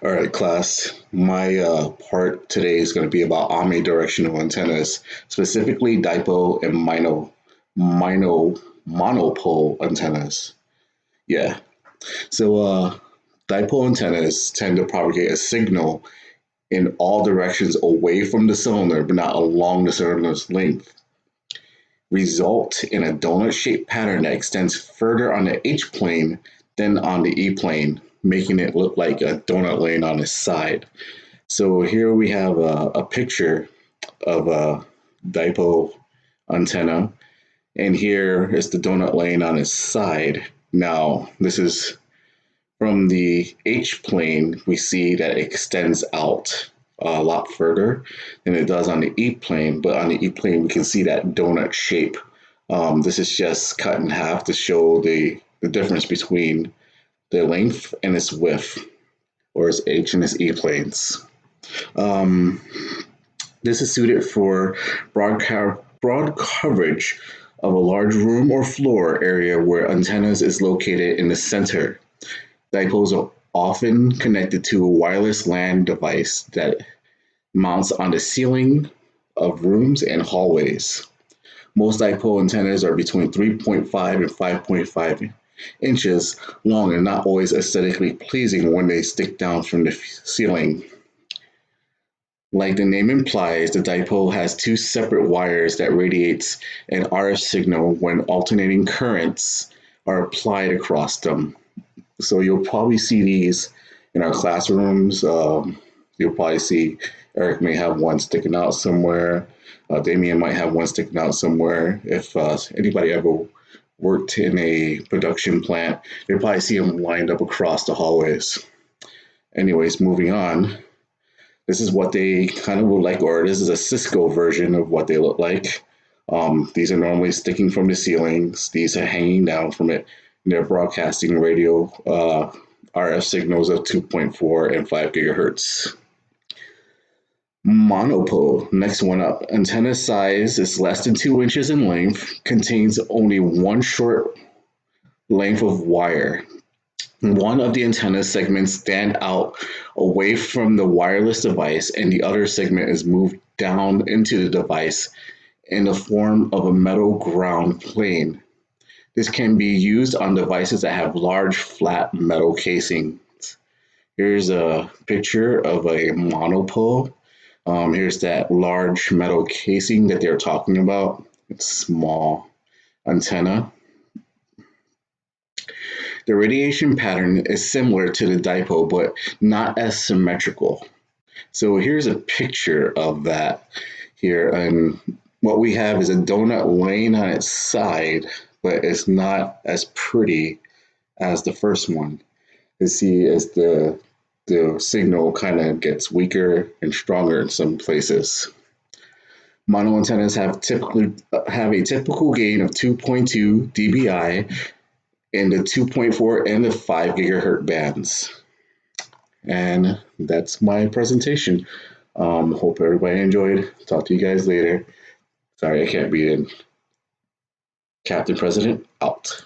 All right, class. My part today is going to be about omnidirectional antennas, specifically dipole and monopole antennas. Yeah. So dipole antennas tend to propagate a signal in all directions away from the cylinder, but not along the cylinder's length. Result in a donut-shaped pattern that extends further on the H plane than on the E plane, making it look like a donut lane on its side. So here we have a picture of a dipole antenna, and here is the donut lane on its side. Now, this is from the H plane, we see that it extends out a lot further than it does on the E plane, but on the E plane, we can see that donut shape. This is just cut in half to show the difference between the length and its width, or its H and its E planes. Um, this is suited for broad coverage of a large room or floor area where antennas is located in the center. Dipoles are often connected to a wireless LAN device that mounts on the ceiling of rooms and hallways. Most dipole antennas are between 3.5 and 5.5 inches long and not always aesthetically pleasing when they stick down from the ceiling. Like the name implies, the dipole has two separate wires that radiates an RF signal when alternating currents are applied across them. So you'll probably see these in our classrooms. You'll probably see Eric may have one sticking out somewhere. Damien might have one sticking out somewhere. If anybody ever worked in a production plant, you'll probably see them lined up across the hallways. Anyways, moving on. This is what they kind of look like, or this is a Cisco version of what they look like. These are normally sticking from the ceilings. These are hanging down from it. They're broadcasting radio RF signals of 2.4 and 5 gigahertz. Monopole, next one up. Antenna size is less than 2 inches in length, contains only one short length of wire. One of the antenna segments stand out away from the wireless device, and the other segment is moved down into the device in the form of a metal ground plane. This can be used on devices that have large flat metal casings. Here's a picture of a monopole. Here's that large metal casing that they're talking about. It's small antenna. The radiation pattern is similar to the dipole, but not as symmetrical. So here's a picture of that here. And what we have is a donut laying on its side, but it's not as pretty as the first one. You see as the signal kind of gets weaker and stronger in some places. Mono antennas have a typical gain of 2.2 dBi in the 2.4 and the 5 gigahertz bands. And that's my presentation. Hope everybody enjoyed. Talk to you guys later. Sorry I can't be in. Captain President, out.